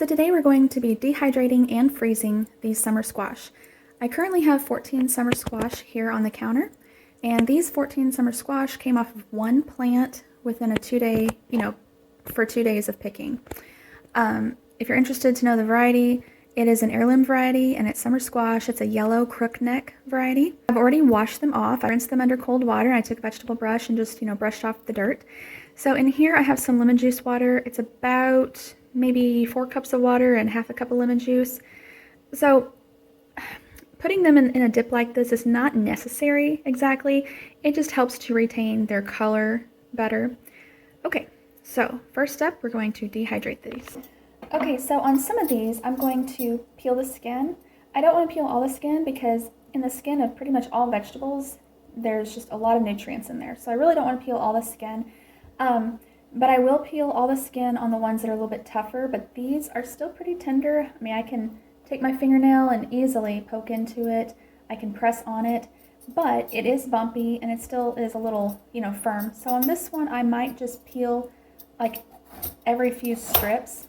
So today we're going to be dehydrating and freezing these summer squash. I currently have 14 summer squash here on the counter, and these 14 summer squash came off of one plant within a 2-day, for 2 days of picking. If you're interested to know the variety, it is an heirloom variety and it's summer squash. It's a yellow crookneck variety. I've already washed them off. I rinsed them under cold water. I took a vegetable brush and just, brushed off the dirt. So in here I have some lemon juice water. It's about maybe 4 cups of water and half a cup of lemon juice. So putting them in a dip like this is not necessary exactly. It just helps to retain their color better. Okay, so first up, we're going to dehydrate these. Okay, so on some of these, I'm going to peel the skin. I don't want to peel all the skin because in the skin of pretty much all vegetables, there's just a lot of nutrients in there. So I really don't want to peel all the skin. But I will peel all the skin on the ones that are a little bit tougher, but these are still pretty tender. I mean, I can take my fingernail and easily poke into it. I can press on it, but it is bumpy and it still is a little, firm. So on this one, I might just peel like every few strips.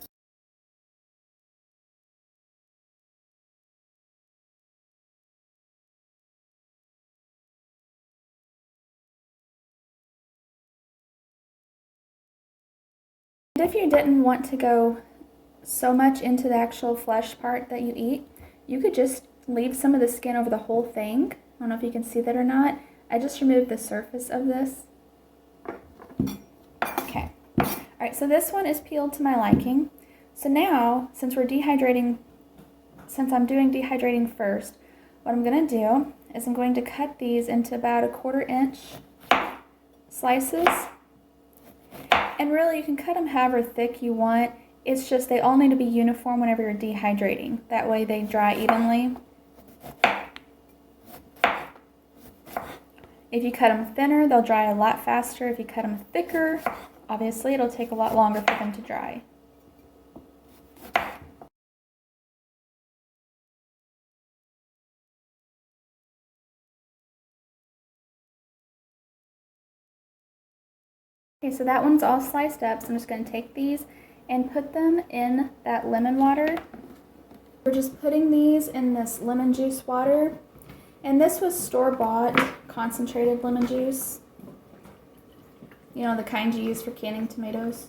If you didn't want to go so much into the actual flesh part that you eat, you could just leave some of the skin over the whole thing. I don't know if you can see that or not. I just removed the surface of this. Okay. Alright, so this one is peeled to my liking. So now, since I'm doing dehydrating first, what I'm going to do is I'm going to cut these into about 1/4 inch slices. And really, you can cut them however thick you want. It's just they all need to be uniform whenever you're dehydrating. That way they dry evenly. If you cut them thinner, they'll dry a lot faster. If you cut them thicker, obviously it'll take a lot longer for them to dry. Okay, so that one's all sliced up, so I'm just going to take these and put them in that lemon water. We're just putting these in this lemon juice water, and this was store-bought concentrated lemon juice. The kind you use for canning tomatoes.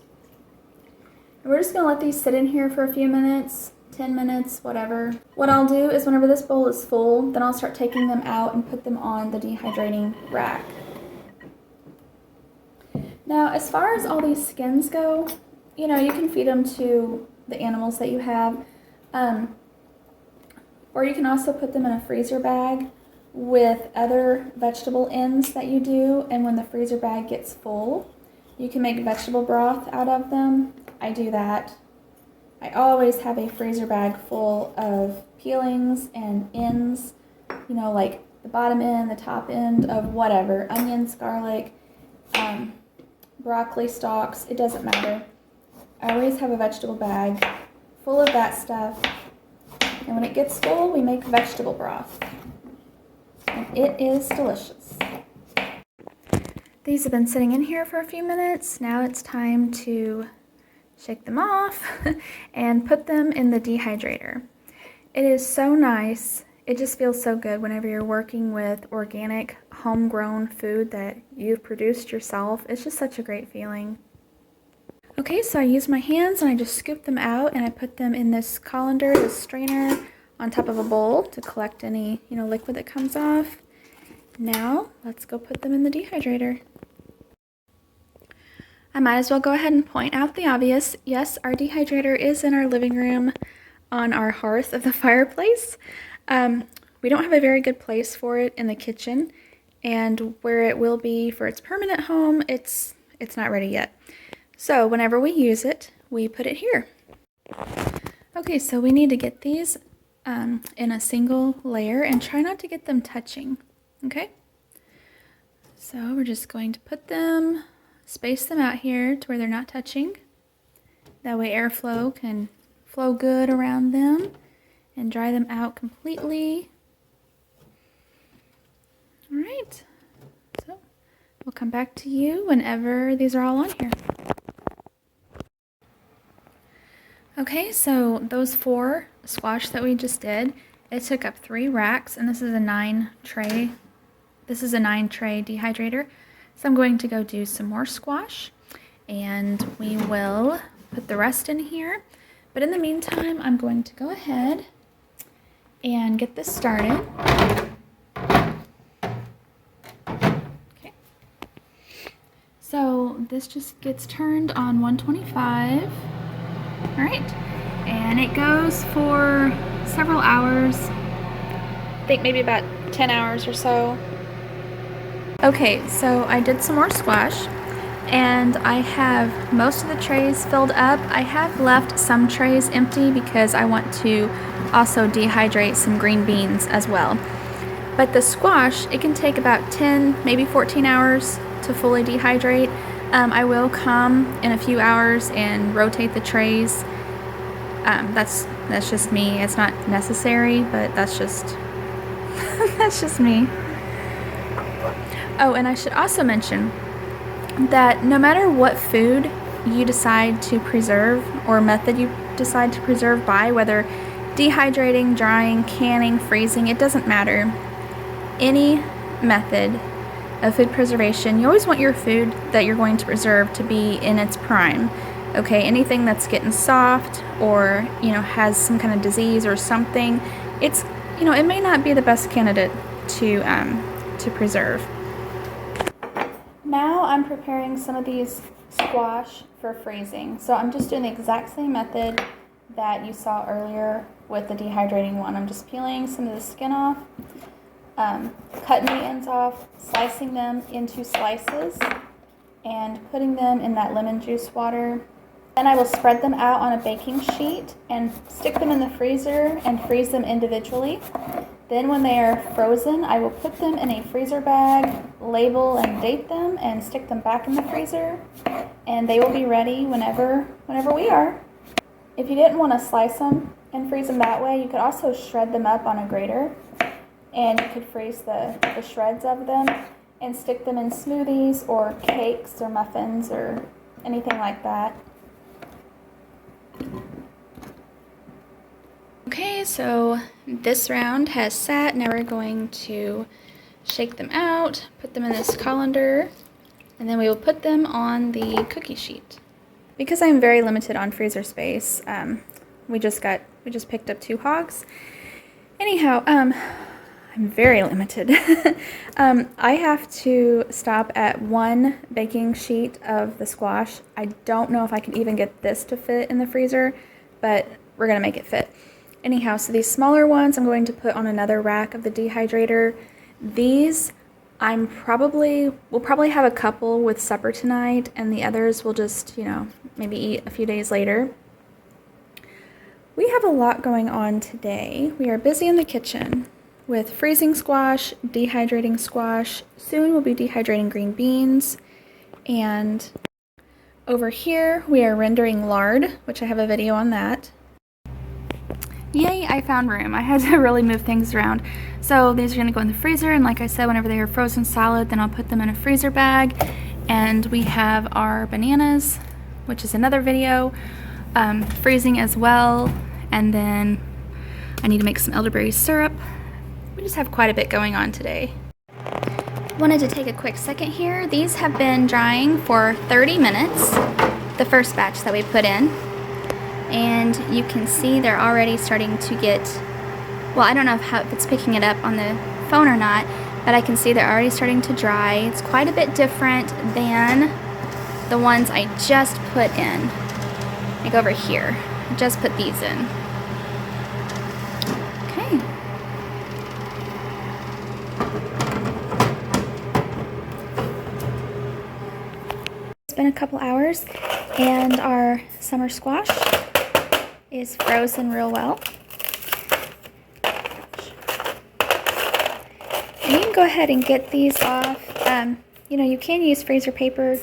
And we're just going to let these sit in here for a few minutes, 10 minutes, whatever. What I'll do is whenever this bowl is full, then I'll start taking them out and put them on the dehydrating rack. Now, as far as all these skins go, you can feed them to the animals that you have, or you can also put them in a freezer bag with other vegetable ends that you do, and when the freezer bag gets full, you can make vegetable broth out of them. I do that. I always have a freezer bag full of peelings and ends, like the bottom end, the top end of whatever, onions, garlic, broccoli stalks, it doesn't matter. I always have a vegetable bag full of that stuff, and when it gets full, we make vegetable broth, and it is delicious. These have been sitting in here for a few minutes. Now it's time to shake them off and put them in the dehydrator. It is so nice. It just feels so good whenever you're working with organic, homegrown food that you've produced yourself. It's just such a great feeling. Okay, so I used my hands and I just scooped them out and I put them in this colander, this strainer, on top of a bowl to collect any, liquid that comes off. Now, let's go put them in the dehydrator. I might as well go ahead and point out the obvious. Yes, our dehydrator is in our living room on our hearth of the fireplace. We don't have a very good place for it in the kitchen, and where it will be for its permanent home, it's not ready yet. So whenever we use it, we put it here. Okay, so we need to get these in a single layer and try not to get them touching, okay? So we're just going to put them, space them out here to where they're not touching. That way airflow can flow good around them and dry them out completely. All right, so we'll come back to you whenever these are all on here. Okay, so those 4 squash that we just did, it took up 3 racks, and this is a 9 tray. This is a 9 tray dehydrator. So I'm going to go do some more squash, and we will put the rest in here. But in the meantime, I'm going to go ahead and get this started. Okay. So this just gets turned on 125. All right, and it goes for several hours. I think maybe about 10 hours or so. Okay, so I did some more squash, and I have most of the trays filled up. I have left some trays empty because I want to also dehydrate some green beans as well. But the squash, it can take about 10, maybe 14 hours to fully dehydrate. I will come in a few hours and rotate the trays. That's just me. It's not necessary, but that's just that's just me. Oh, and I should also mention that no matter what food you decide to preserve or method you decide to preserve by, whether dehydrating, drying, canning, freezing, it doesn't matter. Any method of food preservation, you always want your food that you're going to preserve to be in its prime. Okay, anything that's getting soft or, has some kind of disease or something, it's, it may not be the best candidate to preserve. Now I'm preparing some of these squash for freezing. So I'm just doing the exact same method that you saw earlier with the dehydrating one. I'm just peeling some of the skin off, cutting the ends off, slicing them into slices, and putting them in that lemon juice water. Then I will spread them out on a baking sheet and stick them in the freezer and freeze them individually. Then when they are frozen, I will put them in a freezer bag, label and date them, and stick them back in the freezer. And they will be ready whenever we are. If you didn't want to slice them and freeze them that way, you could also shred them up on a grater. And you could freeze the shreds of them and stick them in smoothies or cakes or muffins or anything like that. Okay, so this round has sat. Now we're going to shake them out, put them in this colander, and then we will put them on the cookie sheet. Because I'm very limited on freezer space, we just picked up 2 hogs. Anyhow, I'm very limited. I have to stop at 1 baking sheet of the squash. I don't know if I can even get this to fit in the freezer, but we're gonna make it fit. Anyhow, so these smaller ones I'm going to put on another rack of the dehydrator. These we'll probably have a couple with supper tonight, and the others we'll just, maybe eat a few days later. We have a lot going on today. We are busy in the kitchen with freezing squash, dehydrating squash. Soon we'll be dehydrating green beans. And over here we are rendering lard, which I have a video on that. Yay, I found room. I had to really move things around. So these are going to go in the freezer, and like I said, whenever they are frozen solid, then I'll put them in a freezer bag. And we have our bananas, which is another video, freezing as well. And then I need to make some elderberry syrup. We just have quite a bit going on today. Wanted to take a quick second here. These have been drying for 30 minutes, the first batch that we put in. And you can see they're already starting to get, well, I don't know if it's picking it up on the phone or not, but I can see they're already starting to dry. It's quite a bit different than the ones I just put in. Like over here, I just put these in. Okay. It's been a couple hours, and our summer squash is frozen real well. And you can go ahead and get these off. You can use freezer paper.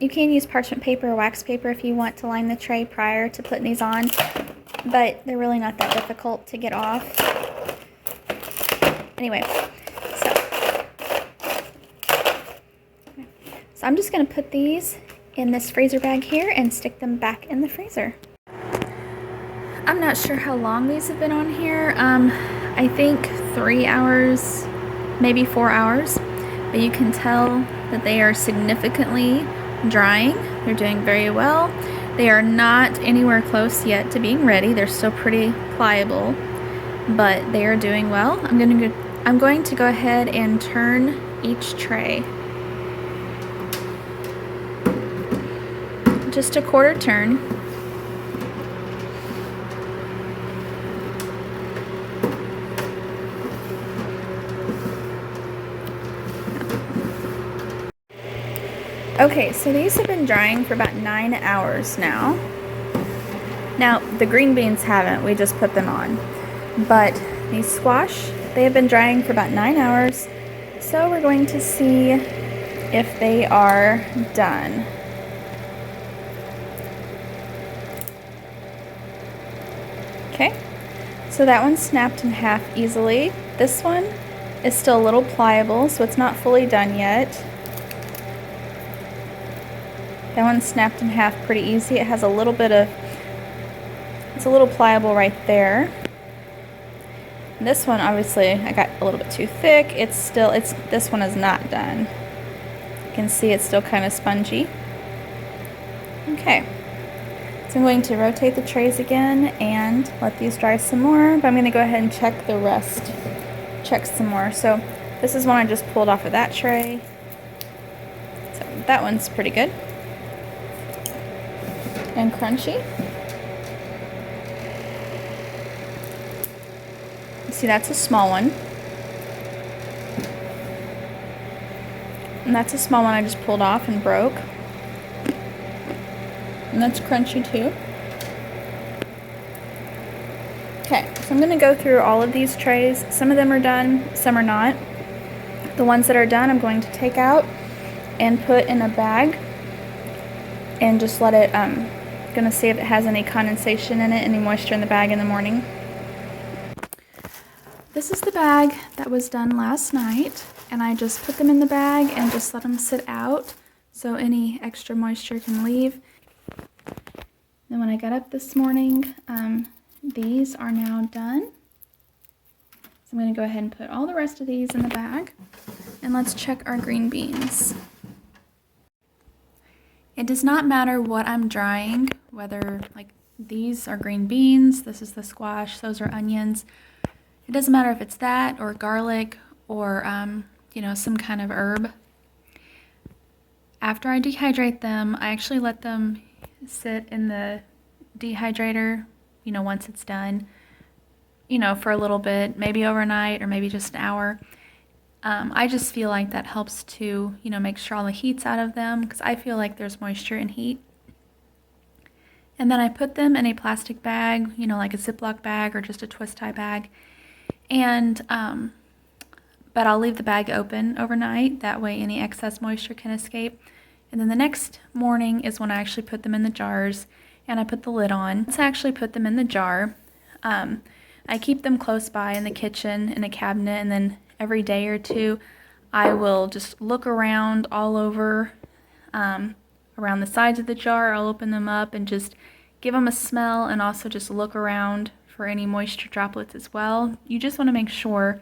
You can use parchment paper or wax paper if you want to line the tray prior to putting these on, but they're really not that difficult to get off. Anyway, so I'm just going to put these in this freezer bag here and stick them back in the freezer. I'm not sure how long these have been on here. I think 3 hours, maybe 4 hours, but you can tell that they are significantly drying. They're doing very well. They are not anywhere close yet to being ready. They're still pretty pliable, but they are doing well. I'm going to go ahead and turn each tray. Just a quarter turn. Okay, so these have been drying for about 9 hours now. Now, the green beans haven't, we just put them on. But these squash, they have been drying for about 9 hours. So we're going to see if they are done. Okay, so that one snapped in half easily. This one is still a little pliable, so it's not fully done yet. That one snapped in half pretty easy. It has a little bit of, it's a little pliable right there. And this one, obviously, I got a little bit too thick. This one is not done. You can see it's still kind of spongy. Okay. So I'm going to rotate the trays again and let these dry some more, but I'm going to go ahead and check the rest. Check some more. So this is one I just pulled off of that tray. So that one's pretty good. And crunchy. See, that's a small one. And that's a small one I just pulled off and broke. And that's crunchy too. Okay, so I'm going to go through all of these trays. Some of them are done, some are not. The ones that are done I'm going to take out and put in a bag and just let it, going to see if it has any condensation in it, any moisture in the bag in the morning. This is the bag that was done last night, and I just put them in the bag and just let them sit out so any extra moisture can leave. Then when I got up this morning, these are now done. So I'm going to go ahead and put all the rest of these in the bag, and let's check our green beans. It does not matter what I'm drying, whether like these are green beans, this is the squash, those are onions. It doesn't matter if it's that or garlic or you know, some kind of herb. After I dehydrate them, I actually let them sit in the dehydrator, you know, once it's done, you know, for a little bit, maybe overnight or maybe just an hour. I just feel like that helps to, you know, make sure all the heat's out of them, because I feel like there's moisture and heat. And then I put them in a plastic bag, you know, like a Ziploc bag or just a twist tie bag. And, but I'll leave the bag open overnight. That way any excess moisture can escape. And then the next morning is when I actually put them in the jars and I put the lid on. Let's actually put them in the jar. I keep them close by in the kitchen in a cabinet, and then every day or two I will just look around all over, around the sides of the jar. I'll open them up and just give them a smell, and also just look around for any moisture droplets as well. You just want to make sure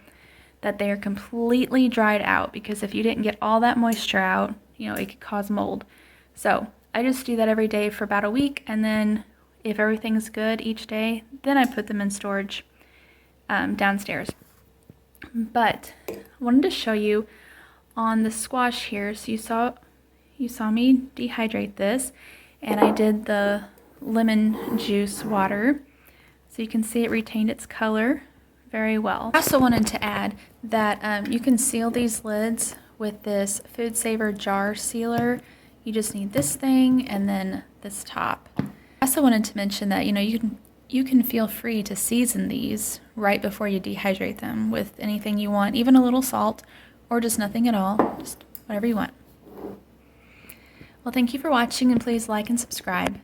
that they are completely dried out, because if you didn't get all that moisture out, you know, it could cause mold. So I just do that every day for about a week, and then if everything's good each day, then I put them in storage downstairs. But I wanted to show you on the squash here. So you saw me dehydrate this, and I did the lemon juice water. So you can see it retained its color very well. I also wanted to add that you can seal these lids with this Food Saver jar sealer. You just need this thing and then this top. I also wanted to mention that, you know, you can feel free to season these right before you dehydrate them with anything you want, even a little salt or just nothing at all, just whatever you want. Well, thank you for watching, and please like and subscribe.